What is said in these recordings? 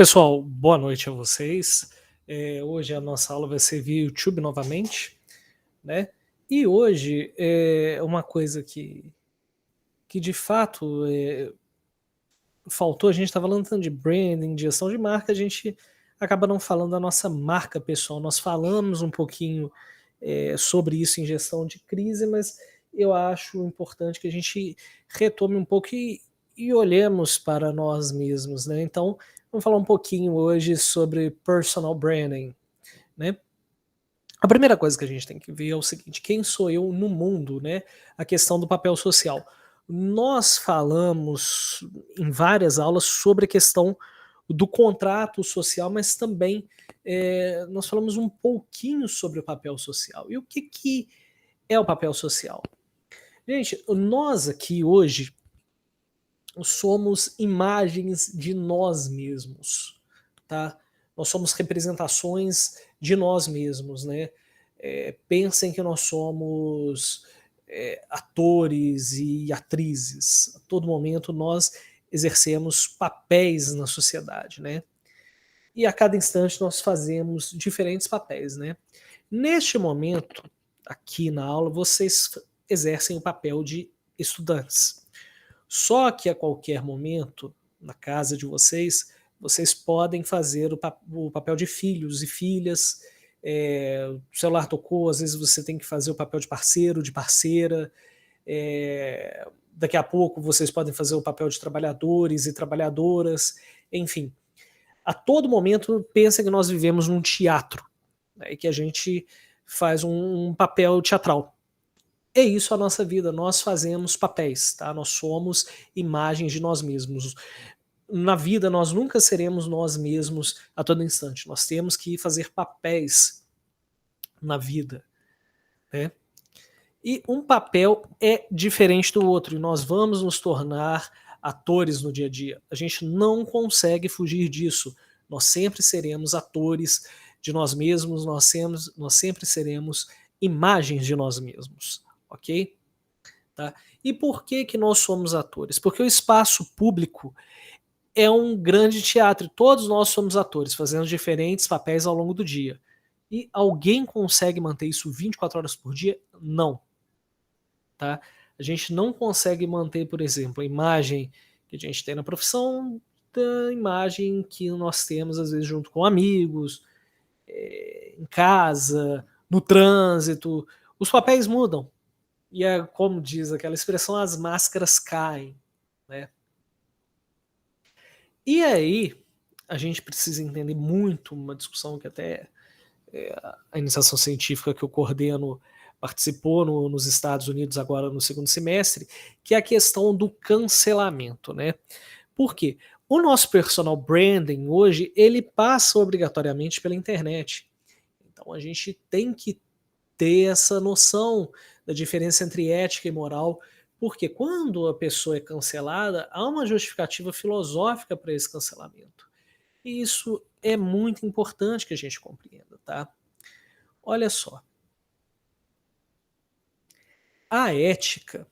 Pessoal, boa noite a vocês. Hoje a nossa aula vai ser via YouTube novamente, né? E hoje é uma coisa que de fato faltou. A gente estava falando tanto de branding, de gestão de marca, a gente acaba não falando da nossa marca pessoal. Nós falamos um pouquinho sobre isso em gestão de crise, mas eu acho importante que a gente retome um pouco e olhemos para nós mesmos, né? Então, vamos falar um pouquinho hoje sobre personal branding, né? A primeira coisa que a gente tem que ver é o seguinte: quem sou eu no mundo, né? A questão do papel social. Nós falamos em várias aulas sobre a questão do contrato social, mas também nós falamos um pouquinho sobre o papel social. E o que é o papel social? Gente, nós aqui hoje somos imagens de nós mesmos, tá? Nós somos representações de nós mesmos, né? Pensem que nós somos atores e atrizes. A todo momento nós exercemos papéis na sociedade, né? E a cada instante nós fazemos diferentes papéis, né? Neste momento, aqui na aula, vocês exercem o papel de estudantes. Só que a qualquer momento, na casa de vocês, vocês podem fazer o papel de filhos e filhas. O celular tocou, às vezes você tem que fazer o papel de parceiro, de parceira. Daqui a pouco vocês podem fazer o papel de trabalhadores e trabalhadoras. Enfim, a todo momento pensa que nós vivemos num teatro, né, e que a gente faz um papel teatral. É isso a nossa vida, nós fazemos papéis, tá? Nós somos imagens de nós mesmos. Na vida nós nunca seremos nós mesmos a todo instante, nós temos que fazer papéis na vida, né? E um papel é diferente do outro, e nós vamos nos tornar atores no dia a dia. A gente não consegue fugir disso. Nós sempre seremos atores de nós mesmos, nós sempre seremos imagens de nós mesmos, ok? Tá? E por que que nós somos atores? Porque o espaço público é um grande teatro, e todos nós somos atores, fazendo diferentes papéis ao longo do dia. E alguém consegue manter isso 24 horas por dia? Não, tá? A gente não consegue manter, por exemplo, a imagem que a gente tem na profissão da imagem que nós temos, às vezes, junto com amigos, em casa, no trânsito. Os papéis mudam. E é como diz aquela expressão, as máscaras caem, né? E aí, a gente precisa entender muito uma discussão que até a iniciação científica que eu coordeno participou nos Estados Unidos agora no segundo semestre, que é a questão do cancelamento, né? Por quê? O nosso personal branding hoje, ele passa obrigatoriamente pela internet. Então a gente tem que ter essa noção da diferença entre ética e moral, porque quando a pessoa é cancelada, há uma justificativa filosófica para esse cancelamento. E isso é muito importante que a gente compreenda, tá? Olha só, a ética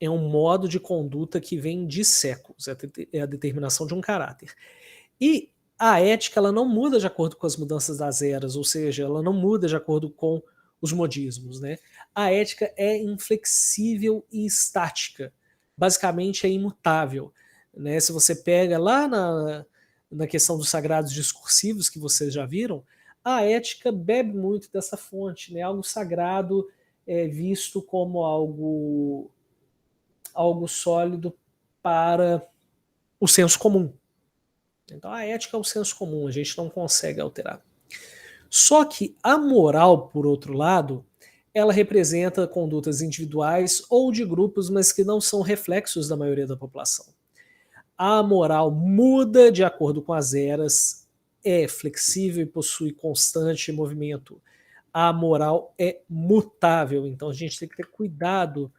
é um modo de conduta que vem de séculos, é a determinação de um caráter. E a ética ela não muda de acordo com as mudanças das eras, ou seja, ela não muda de acordo com os modismos, né? A ética é inflexível e estática, basicamente é imutável, né? Se você pega lá na questão dos sagrados discursivos que vocês já viram, a ética bebe muito dessa fonte, né? Algo sagrado é visto como algo sólido para o senso comum. Então a ética é o senso comum, a gente não consegue alterar. Só que a moral, por outro lado, ela representa condutas individuais ou de grupos, mas que não são reflexos da maioria da população. A moral muda de acordo com as eras, é flexível e possui constante movimento. A moral é mutável, então a gente tem que ter cuidado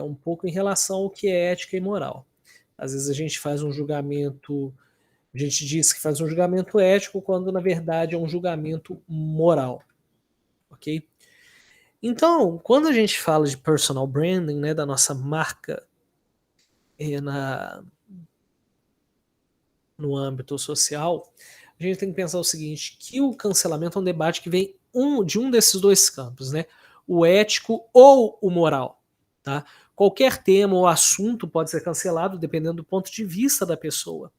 um pouco em relação ao que é ética e moral. Às vezes a gente faz um julgamento, a gente diz que faz um julgamento ético, quando na verdade é um julgamento moral, ok? Então, quando a gente fala de personal branding, né, da nossa marca na, no âmbito social, a gente tem que pensar o seguinte, que o cancelamento é um debate que vem de um desses dois campos, né? O ético ou o moral, tá? Qualquer tema ou assunto pode ser cancelado dependendo do ponto de vista da pessoa.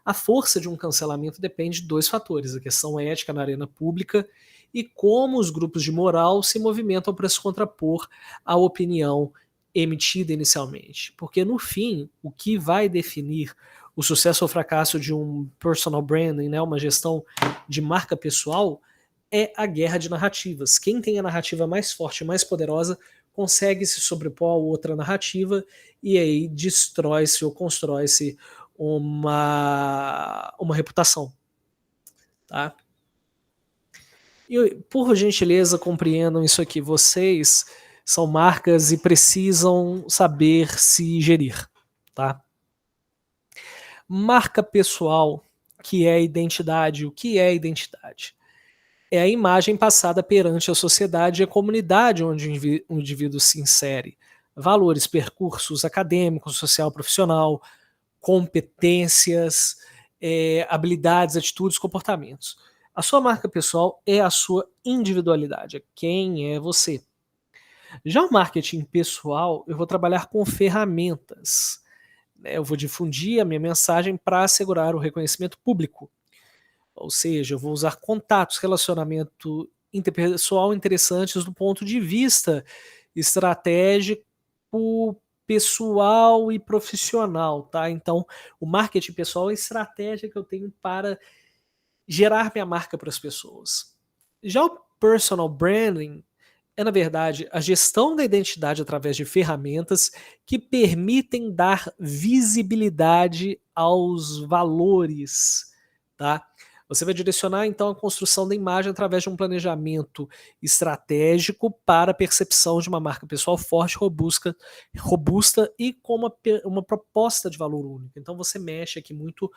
A força de um cancelamento depende de dois fatores: a questão ética na arena pública e como os grupos de moral se movimentam para se contrapor à opinião emitida inicialmente. Porque, no fim, o que vai definir o sucesso ou fracasso de um personal branding, né, uma gestão de marca pessoal, é a guerra de narrativas. Quem tem a narrativa mais forte, mais poderosa, consegue se sobrepor a outra narrativa e aí destrói-se ou constrói-se uma reputação, tá? E, por gentileza, compreendam isso aqui. Vocês são marcas e precisam saber se gerir, tá? Marca pessoal, que é identidade. O que é identidade? É a imagem passada perante a sociedade e a comunidade onde o indivíduo se insere. Valores, percursos acadêmicos, social, profissional, competências, habilidades, atitudes, comportamentos. A sua marca pessoal é a sua individualidade, é quem é você. Já o marketing pessoal, eu vou trabalhar com ferramentas, né? Eu vou difundir a minha mensagem para assegurar o reconhecimento público. Ou seja, eu vou usar contatos, relacionamento interpessoal interessantes do ponto de vista estratégico, pessoal e profissional, tá? Então, o marketing pessoal é a estratégia que eu tenho para gerar minha marca para as pessoas. Já o personal branding é, na verdade, a gestão da identidade através de ferramentas que permitem dar visibilidade aos valores, tá? Você vai direcionar então a construção da imagem através de um planejamento estratégico para a percepção de uma marca pessoal forte, robusta e com uma proposta de valor único. Então você mexe aqui muito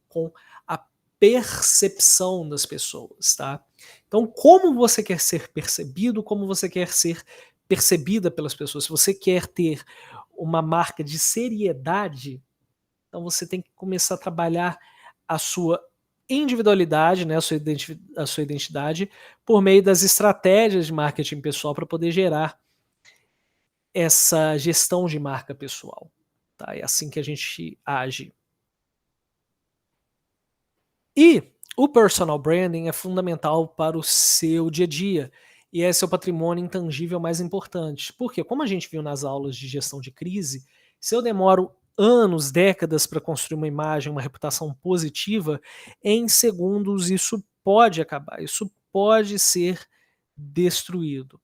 com a percepção das pessoas, tá? Então, como você quer ser percebido, como você quer ser percebida pelas pessoas. Se você quer ter uma marca de seriedade, então você tem que começar a trabalhar a sua individualidade, né, a sua identidade, por meio das estratégias de marketing pessoal para poder gerar essa gestão de marca pessoal. Tá? É assim que a gente age. E o personal branding é fundamental para o seu dia a dia e é seu patrimônio intangível mais importante. Porque, como a gente viu nas aulas de gestão de crise, se eu demoro anos, décadas para construir uma imagem, uma reputação positiva, em segundos isso pode acabar, isso pode ser destruído,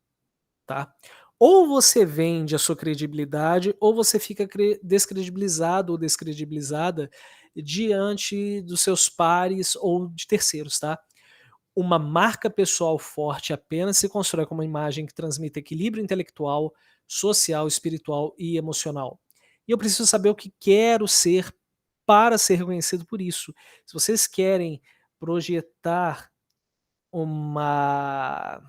tá? Ou você vende a sua credibilidade, ou você fica descredibilizado ou descredibilizada diante dos seus pares ou de terceiros, tá? Uma marca pessoal forte apenas se constrói com uma imagem que transmite equilíbrio intelectual, social, espiritual e emocional. E eu preciso saber o que quero ser para ser reconhecido por isso. Se vocês querem projetar uma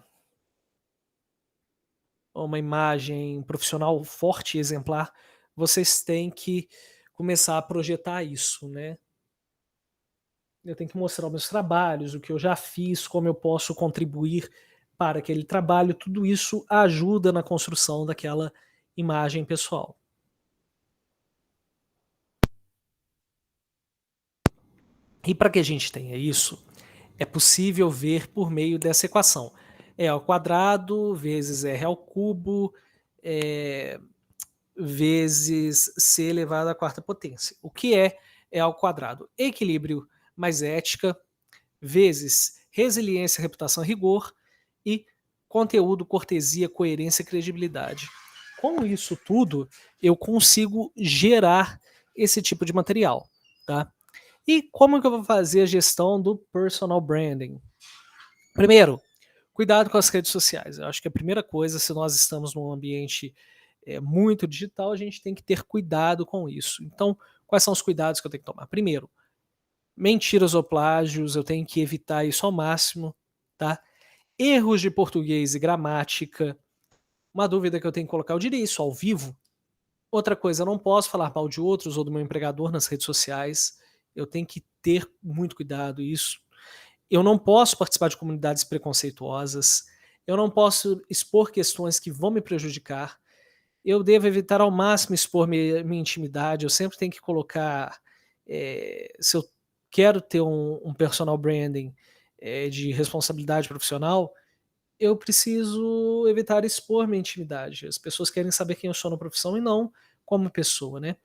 uma imagem profissional forte e exemplar, vocês têm que começar a projetar isso, né. Eu tenho que mostrar os meus trabalhos, o que eu já fiz, como eu posso contribuir para aquele trabalho, tudo isso ajuda na construção daquela imagem pessoal. E para que a gente tenha isso, é possível ver por meio dessa equação. E ao quadrado vezes r ao cubo, eh, vezes c elevado à quarta potência. O que é E ao quadrado? Equilíbrio mais ética, vezes resiliência, reputação, rigor e conteúdo, cortesia, coerência e credibilidade. Com isso tudo, eu consigo gerar esse tipo de material, tá? E como que eu vou fazer a gestão do personal branding? Primeiro, cuidado com as redes sociais. Eu acho que a primeira coisa, se nós estamos num ambiente muito digital, a gente tem que ter cuidado com isso. Então, quais são os cuidados que eu tenho que tomar? Primeiro, mentiras ou plágios, eu tenho que evitar isso ao máximo, tá? Erros de português e gramática. Uma dúvida que eu tenho que colocar, eu diria isso ao vivo. Outra coisa, eu não posso falar mal de outros ou do meu empregador nas redes sociais. Eu tenho que ter muito cuidado. Isso, eu não posso participar de comunidades preconceituosas, eu não posso expor questões que vão me prejudicar, eu devo evitar ao máximo expor minha intimidade, eu sempre tenho que colocar, se eu quero ter um personal branding, de responsabilidade profissional, eu preciso evitar expor minha intimidade. As pessoas querem saber quem eu sou na profissão e não como pessoa, né.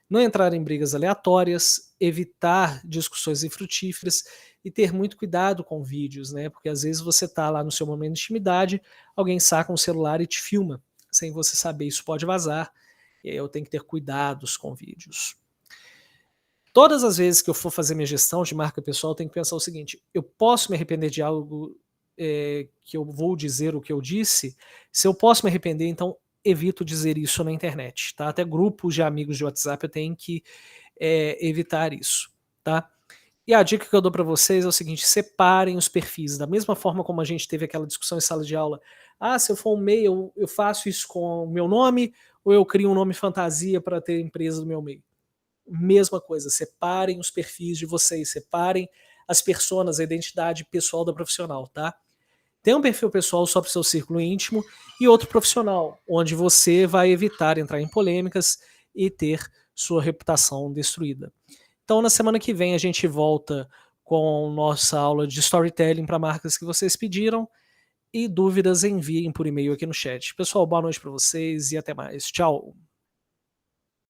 Não entrar em brigas aleatórias, evitar discussões infrutíferas e ter muito cuidado com vídeos, né, porque às vezes você tá lá no seu momento de intimidade, alguém saca um celular e te filma, sem você saber, isso pode vazar, e aí eu tenho que ter cuidados com vídeos. Todas as vezes que eu for fazer minha gestão de marca pessoal, eu tenho que pensar o seguinte: eu posso me arrepender de algo, que eu vou dizer o que eu disse? Se eu posso me arrepender, então evito dizer isso na internet, tá? Até grupos de amigos de WhatsApp eu tenho que, evitar isso, tá? E a dica que eu dou para vocês é o seguinte: separem os perfis, da mesma forma como a gente teve aquela discussão em sala de aula: "Ah, se eu for um MEI, eu faço isso com o meu nome ou eu crio um nome fantasia para ter a empresa do meu MEI?". Mesma coisa, separem os perfis de vocês, separem as personas, a identidade pessoal da profissional, tá? Tem um perfil pessoal só para o seu círculo íntimo e outro profissional, onde você vai evitar entrar em polêmicas e ter sua reputação destruída. Então, na semana que vem, a gente volta com nossa aula de storytelling para marcas que vocês pediram e dúvidas enviem por e-mail aqui no chat. Pessoal, boa noite para vocês e até mais. Tchau.